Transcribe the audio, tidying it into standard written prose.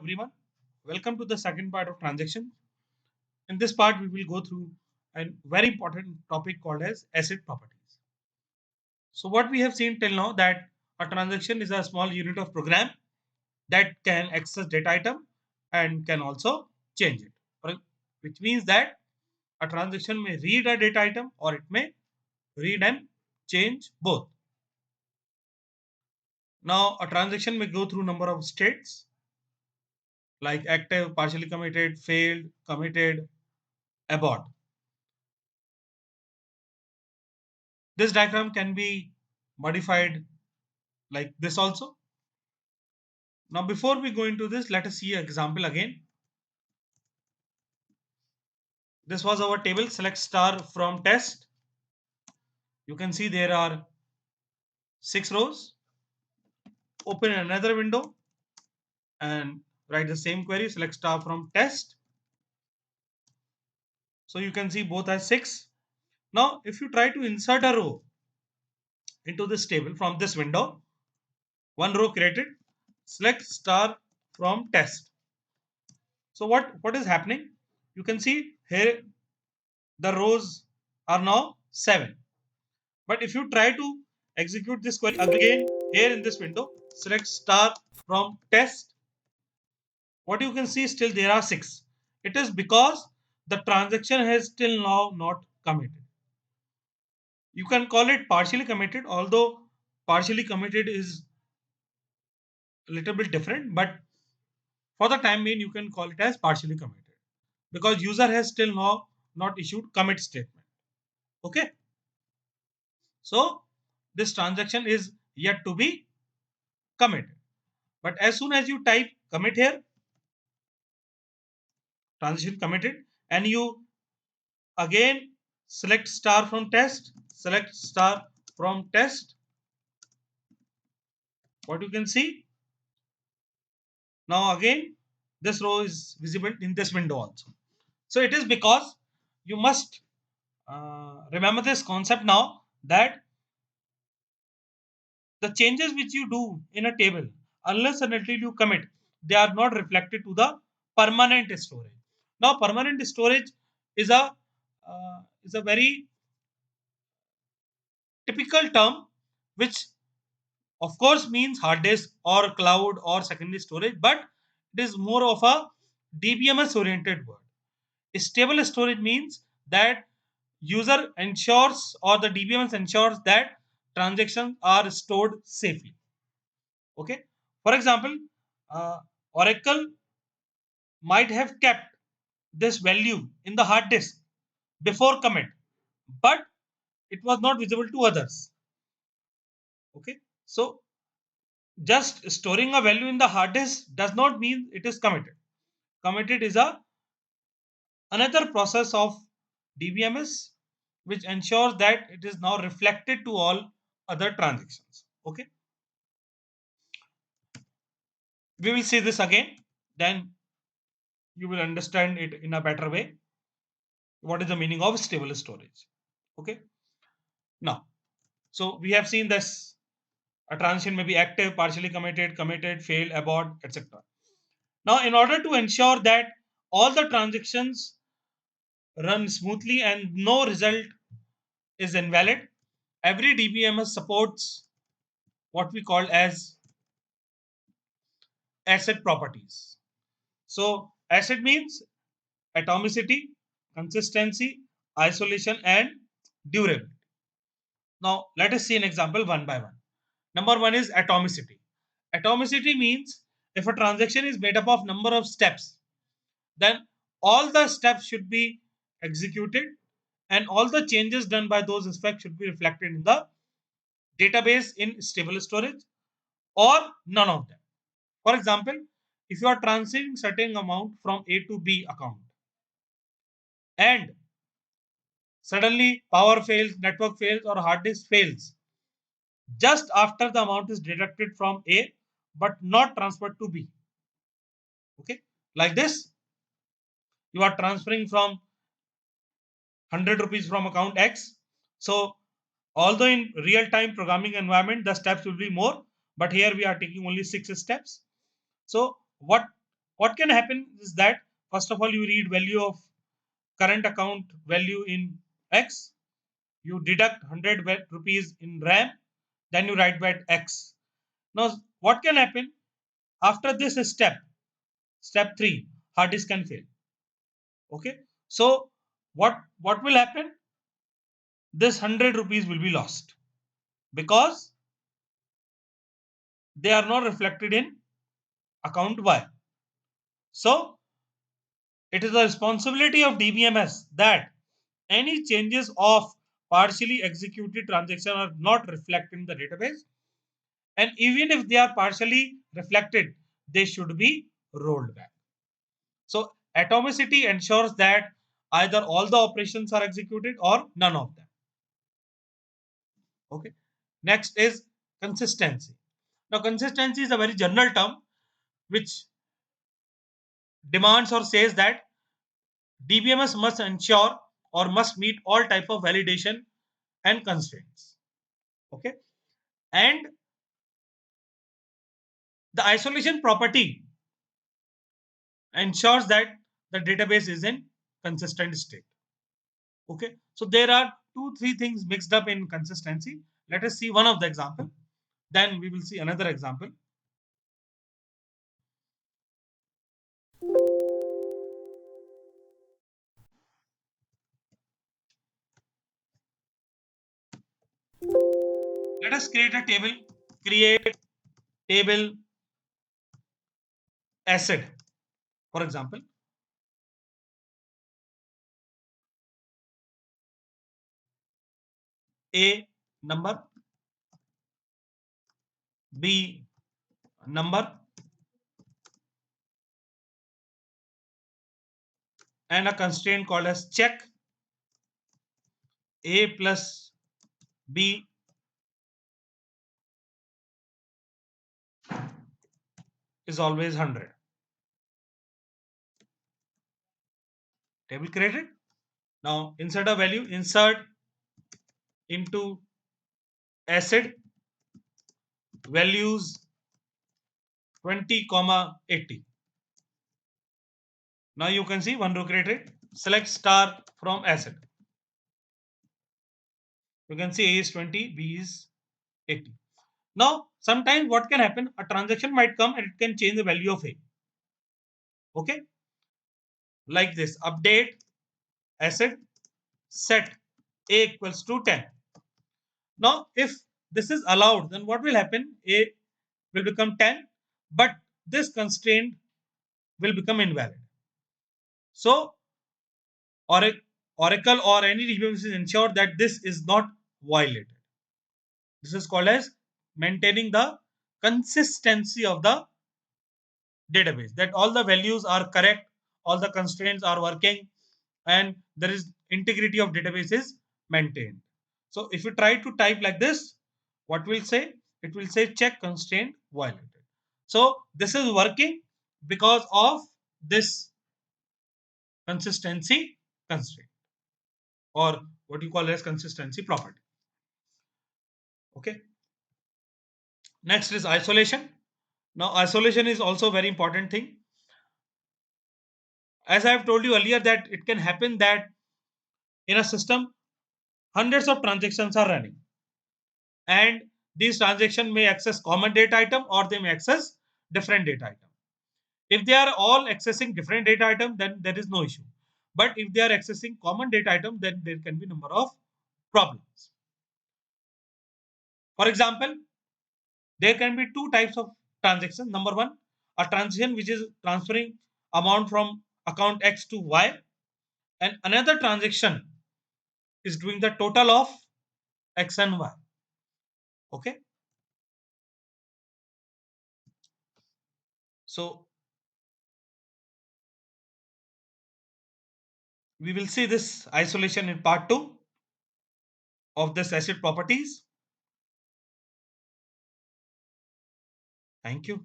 everyone. Welcome to the second part of transaction. In this part, we will go through a very important topic called as asset properties. So, what we have seen till now that a transaction is a small unit of program that can access data item and can also change it. Which means that a transaction may read a data item or it may read and change both. Now, a transaction may go through number of states like active, partially committed, failed, committed, abort. This diagram can be modified like this also. Now, before we go into this, let us see an example again. This was our table. Select star from test. You can see there are 6 rows. Open another window and write the same query. Select star from test. So you can see both as 6. Now, if you try to insert a row into this table from this window, one row created. Select star from test. So what is happening? You can see here the rows are now 7. But if you try to execute this query again here in this window, select star from test, what you can see still there are 6. It is because the transaction has still now not committed. You can call it partially committed, although partially committed is a little bit different, but for the time being you can call it as partially committed because user has still now not issued commit statement. Okay. So this transaction is yet to be committed. But as soon as you type commit here, transaction committed, and you again select star from test, select star from test, what you can see now again this row is visible in this window also. So it is because you must remember this concept now that the changes which you do in a table, unless and until you commit, they are not reflected to the permanent storage. Now permanent storage is a very typical term which of course means hard disk or cloud or secondary storage, but it is more of a dbms oriented word. Stable storage means that user ensures or the dbms ensures that transactions are stored safely. Okay. For example, uh, Oracle might have kept this value in the hard disk before commit, but it was not visible to others. Okay. So just storing a value in the hard disk does not mean it is committed. Committed is a another process of DBMS which ensures that it is now reflected to all other transactions. Okay. We will see this again. Then you will understand it in a better way. What is the meaning of stable storage? Okay. Now, so we have seen this. A transaction may be active, partially committed, committed, failed, abort, etc. Now, in order to ensure that all the transactions run smoothly and no result is invalid, every DBMS supports what we call as asset properties. So, asset means atomicity, consistency, isolation, and durability. Now, let us see an example one by one. Number one is atomicity. Atomicity means if a transaction is made up of number of steps, then all the steps should be executed and all the changes done by those steps should be reflected in the database in stable storage or none of them. For example, if you are transferring certain amount from A to B account and suddenly power fails, network fails, or hard disk fails just after the amount is deducted from A but not transferred to B. Okay, like this, you are transferring from 100 rupees from account X. So, although in real time programming environment the steps will be more, but here we are taking only 6 steps. So, what can happen is that first of all you read value of current account value in X, you deduct 100 rupees in RAM, then you write back X. Now what can happen after this step? Step 3, hard disk can fail. Okay, so what will happen? This 100 rupees will be lost because they are not reflected in account Y. So it is the responsibility of DBMS that any changes of partially executed transaction are not reflected in the database, and even if they are partially reflected, they should be rolled back. So atomicity ensures that either all the operations are executed or none of them. Okay. Next is consistency. Now consistency is a very general term which demands or says that DBMS must ensure or must meet all type of validation and constraints. Okay. And the isolation property ensures that the database is in consistent state. Okay. So there are 2-3 things mixed up in consistency. Let us see one of the example. Then we will see another example. Let us create a table. Create table acid, for example. A number, B number, and a constraint called as check. A plus B is always 100. Table created. Now insert a value, insert into acid values 20, 80. Now you can see one row created. Select star from acid. You can see A is 20, B is 80. Now sometimes what can happen, a transaction might come and it can change the value of A. Okay, like this, update acid set A equals to 10. Now if this is allowed, then what will happen? A will become 10, but this constraint will become invalid. So Oracle or any DBMS ensure that this is not violated. This is called as maintaining the consistency of the database, that all the values are correct, all the constraints are working, and there is integrity of database is maintained. So if you try to type like this, what will say? It will say check constraint violated. So this is working because of this consistency constraint, or what you call as consistency property. Okay. Next is isolation. Now isolation is also a very important thing. As I have told you earlier that it can happen that in a system hundreds of transactions are running, and these transactions may access common data item or they may access different data item. If they are all accessing different data item, then there is no issue. But if they are accessing common data item, then there can be number of problems. For example, there can be two types of transactions. Number one, a transaction which is transferring amount from account X to Y, and another transaction is doing the total of X and Y. Okay. So we will see this isolation in part 2 of this acid properties. Thank you.